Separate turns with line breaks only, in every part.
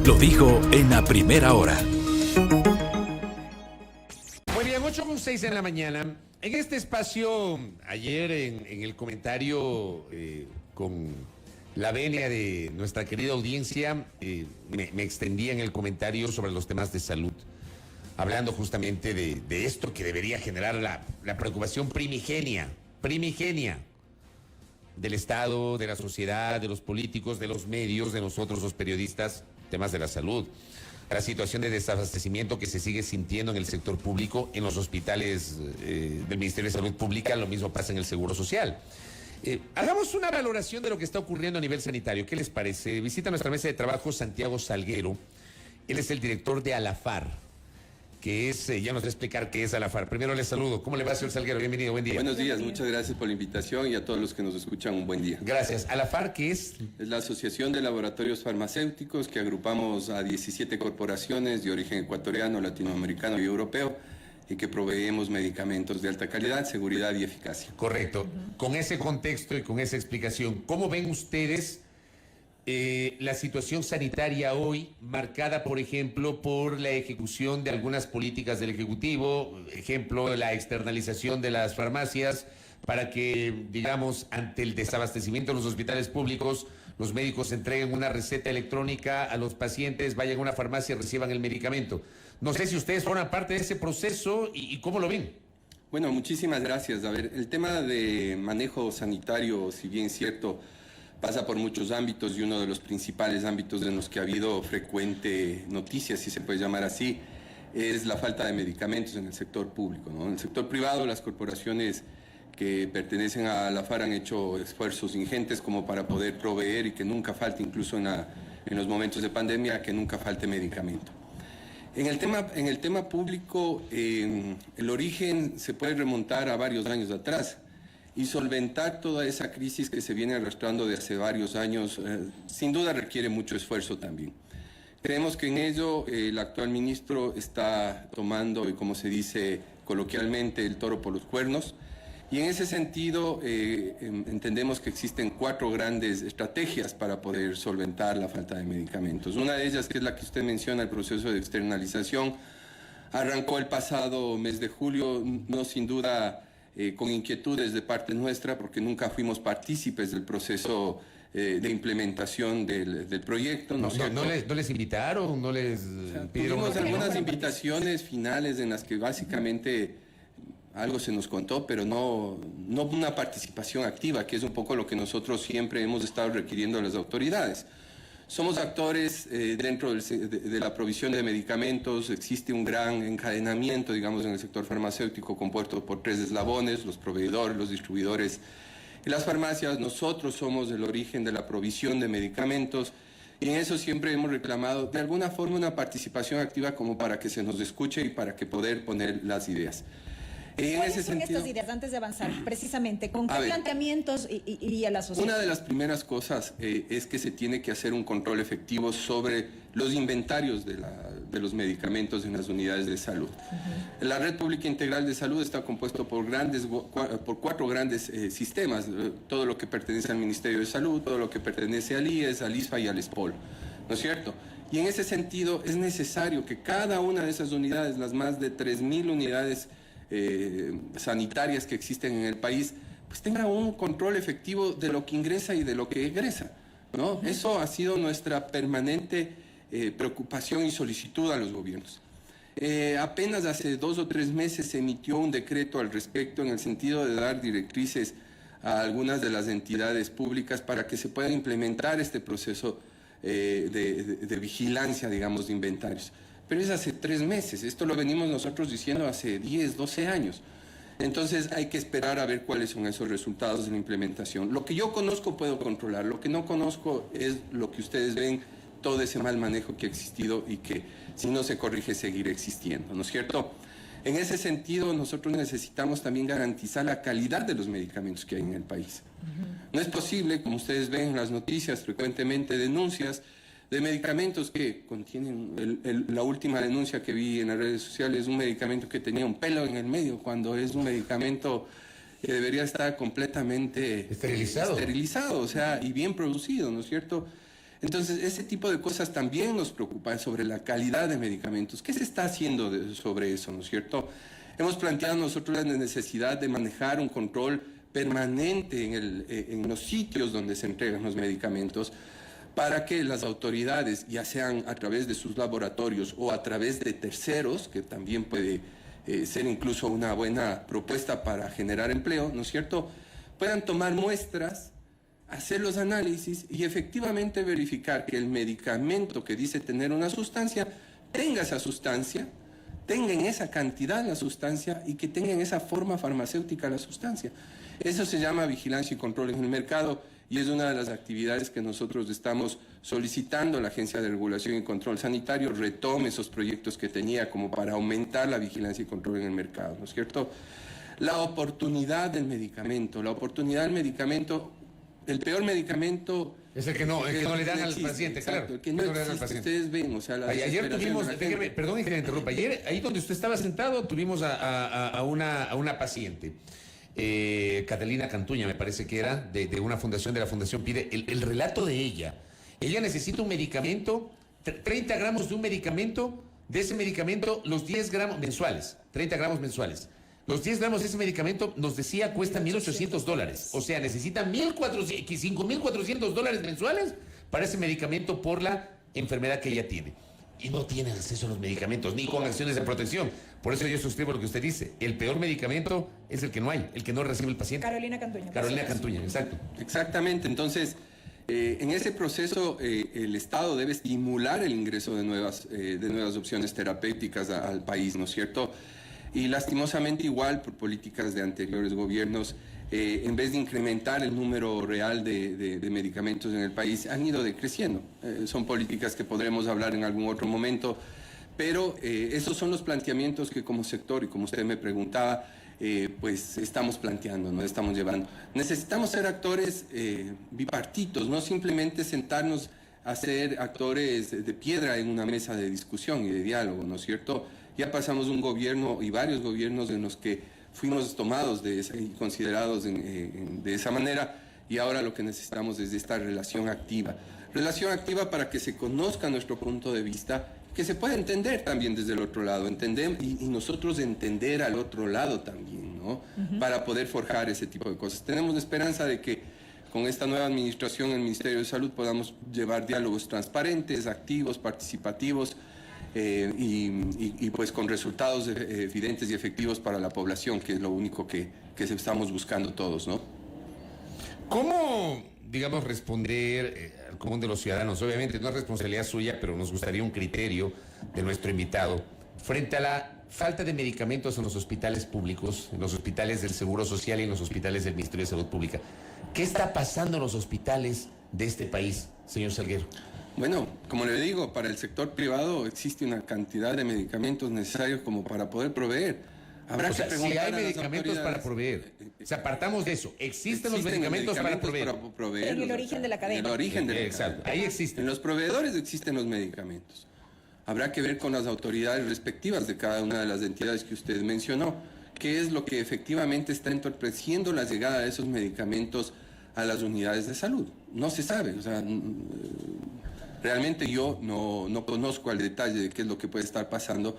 Lo dijo en la primera hora.
Muy bien, 8:06 en la mañana. En este espacio, ayer en el comentario con la venia de nuestra querida audiencia, me extendía en el comentario sobre los temas de salud, hablando justamente de esto que debería generar la preocupación primigenia del Estado, de la sociedad, de los políticos, de los medios, de nosotros los periodistas, temas de la salud. La situación de desabastecimiento que se sigue sintiendo en el sector público, en los hospitales del Ministerio de Salud Pública, lo mismo pasa en el Seguro Social. Hagamos una valoración de lo que está ocurriendo a nivel sanitario. ¿Qué les parece? Visita nuestra mesa de trabajo Santiago Salguero. Él es el director de Alafar, que es, ya nos va a explicar qué es Alafar. Primero les saludo. ¿Cómo le va, señor Salguero? Bienvenido, buen día.
Buenos días, muchas gracias por la invitación y a todos los que nos escuchan un buen día.
Gracias. Alafar, ¿qué es?
Es la Asociación de Laboratorios Farmacéuticos que agrupamos a 17 corporaciones de origen ecuatoriano, latinoamericano y europeo y que proveemos medicamentos de alta calidad, seguridad y eficacia.
Correcto. Con ese contexto y con esa explicación, ¿cómo ven ustedes la situación sanitaria hoy, marcada, por ejemplo, por la ejecución de algunas políticas del Ejecutivo, ejemplo, la externalización de las farmacias, para que, digamos, ante el desabastecimiento de los hospitales públicos, los médicos entreguen una receta electrónica a los pacientes, vayan a una farmacia y reciban el medicamento? No sé si ustedes forman parte de ese proceso y cómo lo ven.
Bueno, muchísimas gracias. A ver, el tema de manejo sanitario, si bien es cierto, pasa por muchos ámbitos y uno de los principales ámbitos en los que ha habido frecuente noticia, si se puede llamar así, es la falta de medicamentos en el sector público, ¿no? En el sector privado, las corporaciones que pertenecen a la FAR han hecho esfuerzos ingentes como para poder proveer y que nunca falte, incluso en los momentos de pandemia, que nunca falte medicamento. En el tema público, el origen se puede remontar a varios años atrás. Y solventar toda esa crisis que se viene arrastrando de hace varios años, sin duda requiere mucho esfuerzo también. Creemos que en ello el actual ministro está tomando, como se dice coloquialmente, el toro por los cuernos. Y en ese sentido entendemos que existen 4 grandes estrategias para poder solventar la falta de medicamentos. Una de ellas, que es la que usted menciona, el proceso de externalización, arrancó el pasado mes de julio, no sin duda con inquietudes de parte nuestra, porque nunca fuimos partícipes del proceso de implementación del proyecto.
¿No les invitaron? ¿No les pidieron?
Tuvimos algunas invitaciones finales en las que básicamente algo se nos contó, pero no una participación activa, que es un poco lo que nosotros siempre hemos estado requiriendo a las autoridades. Somos actores dentro de la provisión de medicamentos. Existe un gran encadenamiento, digamos, en el sector farmacéutico compuesto por 3 eslabones: los proveedores, los distribuidores y las farmacias. Nosotros somos el origen de la provisión de medicamentos y en eso siempre hemos reclamado de alguna forma una participación activa como para que se nos escuche y para que poder poner las ideas.
¿Cuáles son estas ideas, antes de avanzar, precisamente? ¿Con qué planteamientos iría la asociación?
Una de las primeras cosas es que se tiene que hacer un control efectivo sobre los inventarios de los medicamentos en las unidades de salud. La Red Pública Integral de Salud está compuesto por 4 grandes sistemas, todo lo que pertenece al Ministerio de Salud, todo lo que pertenece al IES, al ISFA y al ESPOL, ¿no es cierto? Y en ese sentido es necesario que cada una de esas unidades, las más de 3.000 unidades sanitarias que existen en el país, pues tenga un control efectivo de lo que ingresa y de lo que egresa, ¿no? Eso ha sido nuestra permanente preocupación y solicitud a los gobiernos. Apenas hace 2 o 3 meses se emitió un decreto al respecto en el sentido de dar directrices a algunas de las entidades públicas para que se pueda implementar este proceso de vigilancia, digamos, de inventarios. Pero es hace 3 meses, esto lo venimos nosotros diciendo hace 10, 12 años. Entonces hay que esperar a ver cuáles son esos resultados de la implementación. Lo que yo conozco puedo controlar, lo que no conozco es lo que ustedes ven, todo ese mal manejo que ha existido y que si no se corrige seguirá existiendo, ¿no es cierto? En ese sentido, nosotros necesitamos también garantizar la calidad de los medicamentos que hay en el país. No es posible, como ustedes ven en las noticias, frecuentemente denuncias de medicamentos que contienen, la última denuncia que vi en las redes sociales, un medicamento que tenía un pelo en el medio, cuando es un medicamento que debería estar completamente
esterilizado,
o sea, y bien producido, ¿no es cierto? Entonces, ese tipo de cosas también nos preocupan sobre la calidad de medicamentos. ¿Qué se está haciendo sobre eso, no es cierto? Hemos planteado nosotros la necesidad de manejar un control permanente en los sitios donde se entregan los medicamentos para que las autoridades, ya sean a través de sus laboratorios o a través de terceros, que también puede ser incluso una buena propuesta para generar empleo, ¿no es cierto?, puedan tomar muestras, hacer los análisis y efectivamente verificar que el medicamento que dice tener una sustancia, tenga esa sustancia, tenga en esa cantidad la sustancia y que tenga en esa forma farmacéutica la sustancia. Eso se llama vigilancia y control en el mercado y es una de las actividades que nosotros estamos solicitando a la Agencia de Regulación y Control Sanitario retome esos proyectos que tenía como para aumentar la vigilancia y control en el mercado, ¿no es cierto? La oportunidad del medicamento, el peor medicamento...
Es el que no le dan al paciente,
exacto,
claro.
El que no existe, ustedes ven, o sea...
Ayer tuvimos, perdón que me interrumpa, ayer, ahí donde usted estaba sentado, tuvimos a una paciente, Catalina Cantuña, me parece que era, de una fundación, de la Fundación Pide, el relato de ella necesita un medicamento, 30 gramos de un medicamento, de ese medicamento, los 10 gramos mensuales, 30 gramos mensuales. Los 10 gramos de ese medicamento, nos decía, cuesta $1,800. O sea, necesita $5,400 mensuales para ese medicamento por la enfermedad que ella tiene. Y no tienen acceso a los medicamentos, ni con acciones de protección. Por eso yo suscribo lo que usted dice. El peor medicamento es el que no hay, el que no recibe el paciente.
Carolina Cantuña.
Carolina Cantuña, exacto.
Exactamente. Entonces, en ese proceso, el Estado debe estimular el ingreso de nuevas opciones terapéuticas al país, ¿no es cierto? Y lastimosamente igual por políticas de anteriores gobiernos, en vez de incrementar el número real de medicamentos en el país, han ido decreciendo. Son políticas que podremos hablar en algún otro momento, pero esos son los planteamientos que como sector, y como usted me preguntaba, pues estamos planteando, ¿no? Estamos llevando. Necesitamos ser actores bipartitos, no simplemente sentarnos a ser actores de piedra en una mesa de discusión y de diálogo, ¿no es cierto? Ya pasamos un gobierno y varios gobiernos en los que fuimos tomados y considerados de esa manera y ahora lo que necesitamos es esta relación activa. Relación activa para que se conozca nuestro punto de vista, que se pueda entender también desde el otro lado, entender y nosotros entender al otro lado también, ¿no? Para poder forjar ese tipo de cosas. Tenemos la esperanza de que con esta nueva administración en el Ministerio de Salud podamos llevar diálogos transparentes, activos, participativos, y pues con resultados evidentes y efectivos para la población, que es lo único que estamos buscando todos, ¿no?
¿Cómo, digamos, responder al común de los ciudadanos? Obviamente no es responsabilidad suya, pero nos gustaría un criterio de nuestro invitado frente a la falta de medicamentos en los hospitales públicos, en los hospitales del Seguro Social y en los hospitales del Ministerio de Salud Pública. ¿Qué está pasando en los hospitales de este país, señor Salguero?
Bueno, como le digo, para el sector privado existe una cantidad de medicamentos necesarios como para poder proveer. Habrá que preguntar
si hay medicamentos para proveer. O sea, partamos de eso. ¿Existen los medicamentos para proveer?
En el origen de la cadena.
En el origen de la cadena.
Exacto, ahí existen.
En los proveedores existen los medicamentos. Habrá que ver con las autoridades respectivas de cada una de las entidades que usted mencionó, qué es lo que efectivamente está entorpeciendo la llegada de esos medicamentos a las unidades de salud. No se sabe, o sea, realmente yo no conozco al detalle de qué es lo que puede estar pasando,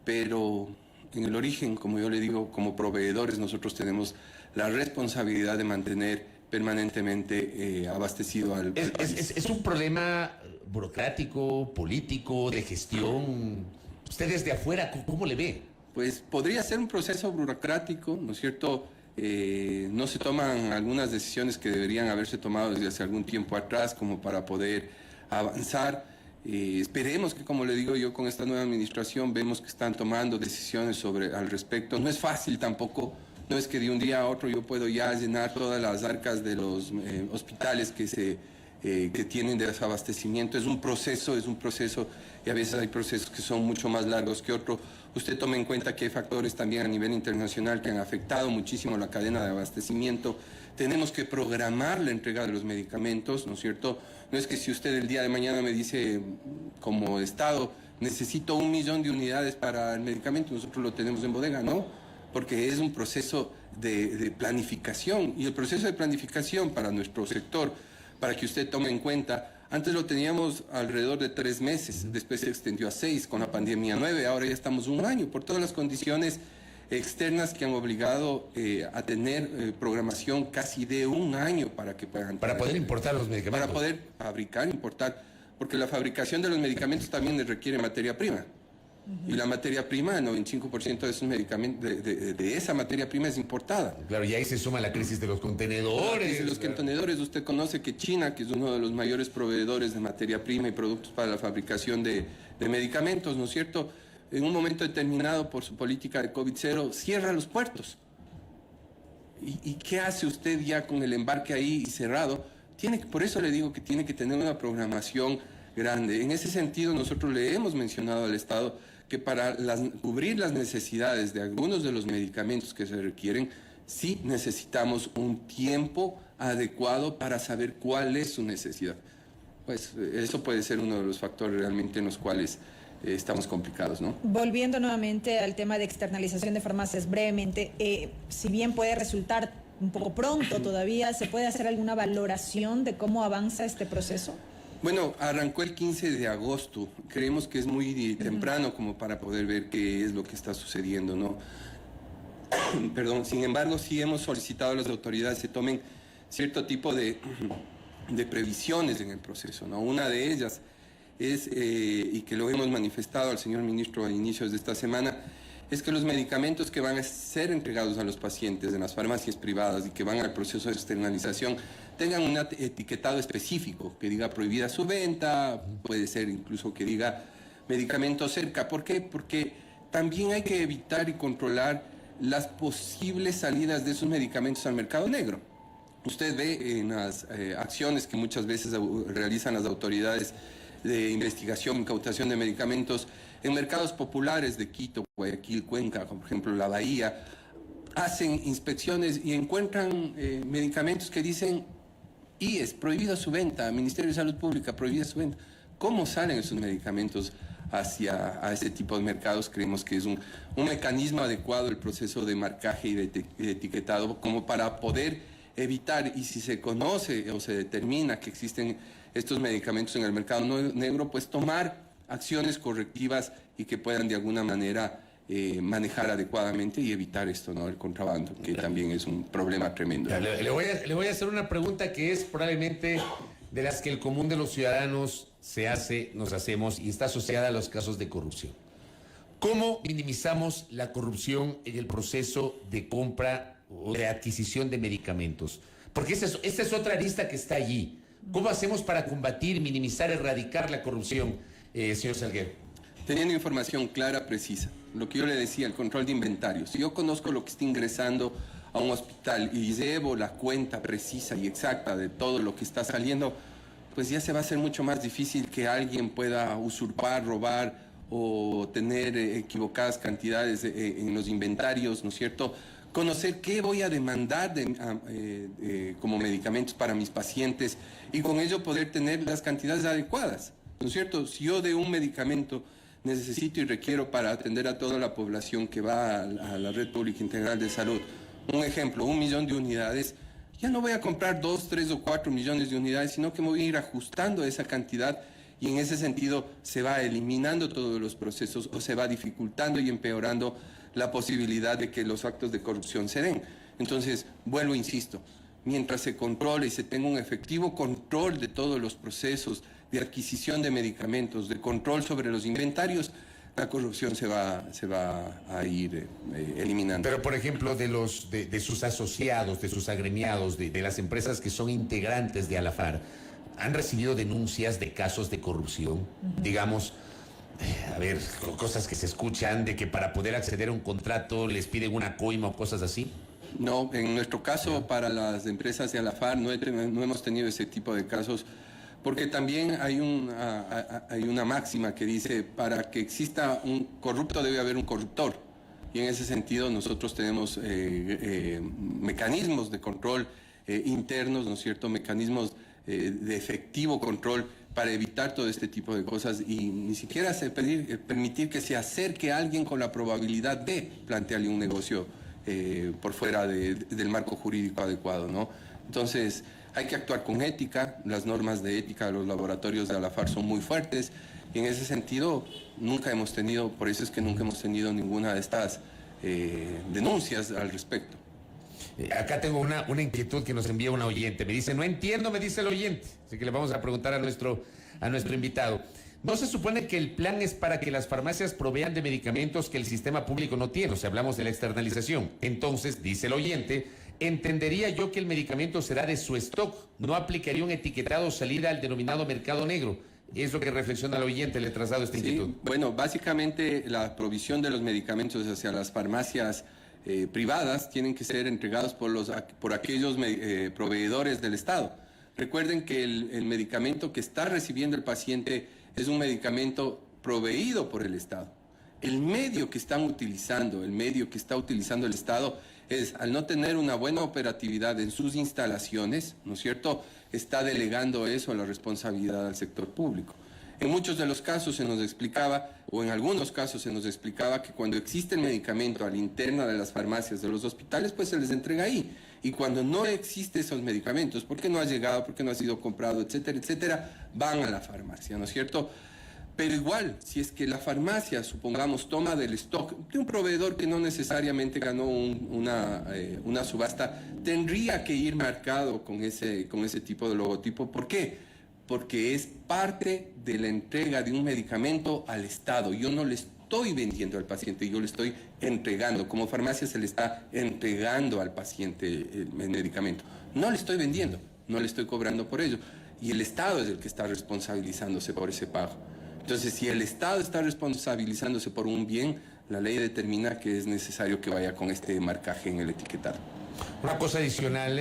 pero en el origen, como yo le digo, como proveedores nosotros tenemos la responsabilidad de mantener permanentemente abastecido al país.
¿Es un problema burocrático, político, de gestión? ¿Usted desde afuera cómo le ve?
Pues podría ser un proceso burocrático, ¿no es cierto? No se toman algunas decisiones que deberían haberse tomado desde hace algún tiempo atrás como para poder avanzar. Esperemos que, como le digo yo, con esta nueva administración vemos que están tomando decisiones al respecto. No es fácil tampoco, no es que de un día a otro yo puedo ya llenar todas las arcas de los hospitales que tienen desabastecimiento. Es un proceso y a veces hay procesos que son mucho más largos que otros. Usted tome en cuenta que hay factores también a nivel internacional que han afectado muchísimo la cadena de abastecimiento. Tenemos que programar la entrega de los medicamentos, ¿no es cierto? No es que si usted el día de mañana me dice, como Estado, necesito 1 millón de unidades para el medicamento, nosotros lo tenemos en bodega, ¿no? Porque es un proceso de planificación, y el proceso de planificación para nuestro sector, para que usted tome en cuenta, Antes lo teníamos alrededor de 3 meses, después se extendió a 6 con la pandemia 9, ahora ya estamos 1 año, por todas las condiciones externas que han obligado a tener programación casi de 1 año para que puedan...
Para poder importar los medicamentos.
Para poder fabricar, importar, porque la fabricación de los medicamentos también requiere materia prima. Y la materia prima, el 95% de esos medicamentos, de esa materia prima es importada.
Claro, y ahí se suma la crisis de los contenedores.
Los contenedores, usted conoce que China, que es uno de los mayores proveedores de materia prima y productos para la fabricación de medicamentos, ¿no es cierto?, en un momento determinado, por su política de COVID-0, cierra los puertos. ¿Y qué hace usted ya con el embarque ahí cerrado? Por eso le digo que tiene que tener una programación grande. En ese sentido, nosotros le hemos mencionado al Estado que para cubrir las necesidades de algunos de los medicamentos que se requieren, sí necesitamos un tiempo adecuado para saber cuál es su necesidad. Pues eso puede ser uno de los factores realmente en los cuales estamos complicados, ¿no?
Volviendo nuevamente al tema de externalización de farmacias, brevemente, si bien puede resultar un poco pronto todavía, ¿se puede hacer alguna valoración de cómo avanza este proceso?
Bueno, arrancó el 15 de agosto. Creemos que es muy temprano como para poder ver qué es lo que está sucediendo, ¿no? Perdón. Sin embargo, sí hemos solicitado a las autoridades que tomen cierto tipo de previsiones en el proceso, ¿no? Una de ellas es, y que lo hemos manifestado al señor ministro a inicios de esta semana, es que los medicamentos que van a ser entregados a los pacientes en las farmacias privadas y que van al proceso de externalización tengan un etiquetado específico que diga prohibida su venta, puede ser incluso que diga medicamento cerca. ¿Por qué? Porque también hay que evitar y controlar las posibles salidas de esos medicamentos al mercado negro. Usted ve en las acciones que muchas veces realizan las autoridades de investigación e incautación de medicamentos en mercados populares de Quito, Guayaquil, Cuenca, como por ejemplo la Bahía, hacen inspecciones y encuentran medicamentos que dicen IES, prohibida su venta, Ministerio de Salud Pública, prohibida su venta. ¿Cómo salen esos medicamentos a ese tipo de mercados? Creemos que es un mecanismo adecuado el proceso de marcaje y de etiquetado como para poder evitar, y si se conoce o se determina que existen estos medicamentos en el mercado negro, pues tomar acciones correctivas y que puedan de alguna manera manejar adecuadamente y evitar esto, ¿no? El contrabando, que también es un problema tremendo.
Le voy a hacer una pregunta que es probablemente de las que el común de los ciudadanos nos hacemos y está asociada a los casos de corrupción. ¿Cómo minimizamos la corrupción en el proceso de compra o de adquisición de medicamentos? Porque esta es otra arista que está allí. ¿Cómo hacemos para combatir, minimizar, erradicar la corrupción, señor Salguero?
Teniendo información clara, precisa. Lo que yo le decía, el control de inventarios. Si yo conozco lo que está ingresando a un hospital y llevo la cuenta precisa y exacta de todo lo que está saliendo, pues ya se va a hacer mucho más difícil que alguien pueda usurpar, robar o tener equivocadas cantidades en los inventarios, ¿no es cierto? Conocer qué voy a demandar como medicamentos para mis pacientes y con ello poder tener las cantidades adecuadas, ¿no es cierto? Si yo de un medicamento necesito y requiero para atender a toda la población que va a la Red Pública Integral de Salud, un ejemplo, 1 millón de unidades, ya no voy a comprar 2, 3 o 4 millones de unidades, sino que me voy a ir ajustando esa cantidad y en ese sentido se va eliminando todos los procesos o se va dificultando y empeorando la posibilidad de que los actos de corrupción se den. Entonces, vuelvo, insisto, mientras se controle y se tenga un efectivo control de todos los procesos de adquisición de medicamentos, de control sobre los inventarios, la corrupción se va a ir eliminando.
Pero, por ejemplo, de sus asociados, de sus agremiados, de las empresas que son integrantes de Alafar, ¿han recibido denuncias de casos de corrupción? Digamos, a ver, cosas que se escuchan de que para poder acceder a un contrato les piden una coima o cosas así.
No, en nuestro caso, para las empresas de Alafar no hemos tenido ese tipo de casos, porque también hay una máxima que dice, para que exista un corrupto debe haber un corruptor. Y en ese sentido nosotros tenemos mecanismos de control internos, ¿no es cierto?, mecanismos de efectivo control para evitar todo este tipo de cosas y ni siquiera permitir que se acerque a alguien con la probabilidad de plantearle un negocio por fuera del marco jurídico adecuado, ¿no? Entonces, Hay que actuar con ética, las normas de ética de los laboratorios de Alafar son muy fuertes, y en ese sentido nunca hemos tenido, por eso es que nunca hemos tenido ninguna de estas denuncias al respecto.
Acá tengo una inquietud que nos envía una oyente. Me dice, no entiendo, me dice el oyente. Así que le vamos a preguntar a nuestro invitado. ¿No se supone que el plan es para que las farmacias provean de medicamentos que el sistema público no tiene? O sea, hablamos de la externalización. Entonces, dice el oyente, entendería yo que el medicamento será de su stock. No aplicaría un etiquetado o salida al denominado mercado negro. Es lo que reflexiona el oyente, le he trasladado esta inquietud.
Bueno, básicamente la provisión de los medicamentos hacia las farmacias privadas tienen que ser entregados por aquellos proveedores del Estado. Recuerden que el medicamento que está recibiendo el paciente es un medicamento proveído por el Estado. El medio que está utilizando el Estado es, al no tener una buena operatividad en sus instalaciones, ¿no es cierto?, está delegando eso a la responsabilidad al sector público. En muchos de los casos se nos explicaba, o en algunos casos se nos explicaba, que cuando existe el medicamento a la interna de las farmacias de los hospitales, pues se les entrega ahí. Y cuando no existe esos medicamentos, porque no ha llegado, porque no ha sido comprado, etcétera, etcétera, van a la farmacia, ¿no es cierto? Pero igual, si es que la farmacia, supongamos, toma del stock de un proveedor que no necesariamente ganó una subasta, tendría que ir marcado con ese tipo de logotipo. ¿Por qué? Porque es parte de la entrega de un medicamento al Estado. Yo no le estoy vendiendo al paciente, yo le estoy entregando. Como farmacia se le está entregando al paciente el medicamento. No le estoy vendiendo, no le estoy cobrando por ello. Y el Estado es el que está responsabilizándose por ese pago. Entonces, si el Estado está responsabilizándose por un bien, la ley determina que es necesario que vaya con este marcaje en el etiquetado.
Una cosa adicional,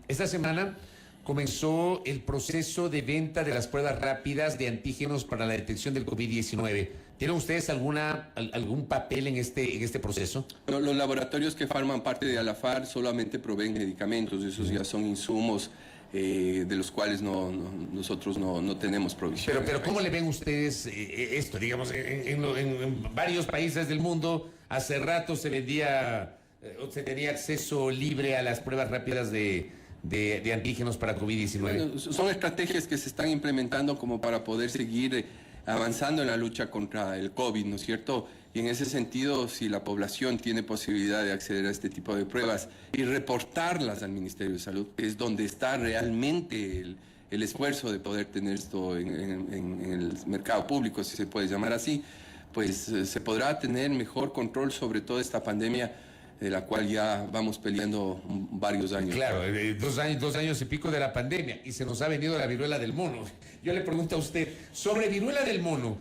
esta semana comenzó el proceso de venta de las pruebas rápidas de antígenos para la detección del COVID-19. ¿Tienen ustedes algún papel en este proceso?
No, los laboratorios que forman parte de Alafar solamente proveen medicamentos, esos ya son insumos de los cuales nosotros no tenemos provisión.
Pero ¿cómo le ven ustedes esto? Digamos, en varios países del mundo, hace rato se tenía acceso libre a las pruebas rápidas de antígenos para COVID-19.
Bueno, son estrategias que se están implementando como para poder seguir avanzando en la lucha contra el COVID, ¿no es cierto? Y en ese sentido, si la población tiene posibilidad de acceder a este tipo de pruebas y reportarlas al Ministerio de Salud, que es donde está realmente el esfuerzo de poder tener esto en el mercado público, si se puede llamar así, pues se podrá tener mejor control sobre toda esta pandemia de la cual ya vamos peleando varios años.
Claro, 2 años y pico de la pandemia, y se nos ha venido la viruela del mono. Yo le pregunto a usted, sobre viruela del mono,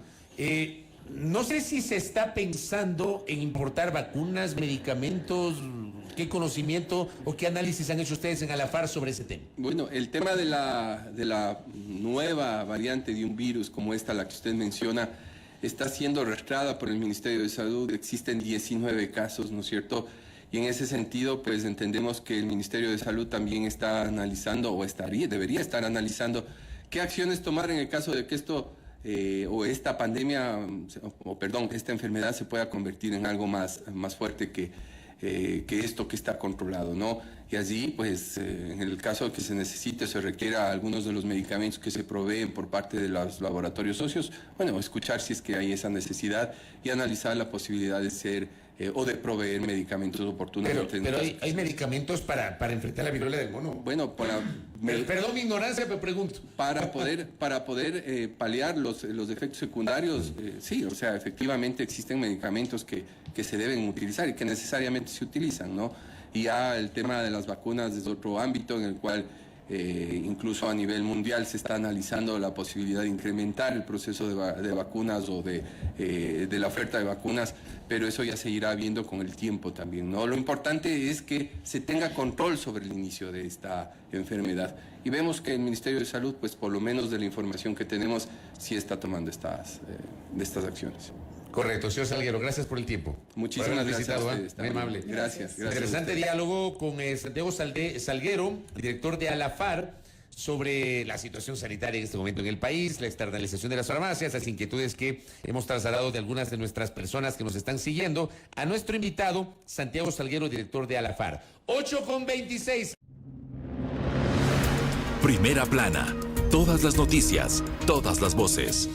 no sé si se está pensando en importar vacunas, medicamentos, qué conocimiento o qué análisis han hecho ustedes en Alafar sobre ese tema.
Bueno, el tema de la nueva variante de un virus como esta, la que usted menciona, está siendo arrastrada por el Ministerio de Salud. Existen 19 casos, ¿no es cierto? Y en ese sentido, pues entendemos que el Ministerio de Salud también está analizando, o debería estar analizando, qué acciones tomar en el caso de que esta pandemia, esta enfermedad se pueda convertir en algo más fuerte que esto que está controlado, ¿no? Y allí, pues, en el caso de que se necesite, se requiera algunos de los medicamentos que se proveen por parte de los laboratorios socios, bueno, escuchar si es que hay esa necesidad y analizar la posibilidad de ser o de proveer medicamentos oportunamente.
Pero hay medicamentos para enfrentar la viruela del mono.
Bueno,
perdón mi ignorancia, pero pregunto.
Para poder paliar los efectos secundarios, sí, o sea, efectivamente existen medicamentos que se deben utilizar y que necesariamente se utilizan, ¿no? Y ya el tema de las vacunas es otro ámbito en el cual incluso a nivel mundial se está analizando la posibilidad de incrementar el proceso de vacunas o de la oferta de vacunas, pero eso ya se irá viendo con el tiempo también, ¿no? Lo importante es que se tenga control sobre el inicio de esta enfermedad. Y vemos que el Ministerio de Salud, pues por lo menos de la información que tenemos, sí está tomando estas acciones.
Correcto, señor Salguero, gracias por el tiempo.
Muchísimas gracias.
Muy amable.
Gracias.
Interesante diálogo con Santiago Salguero, director de Alafar, sobre la situación sanitaria en este momento en el país, la externalización de las farmacias, las inquietudes que hemos trasladado de algunas de nuestras personas que nos están siguiendo, a nuestro invitado, Santiago Salguero, director de Alafar. 8:26.
Primera Plana. Todas las noticias, todas las voces.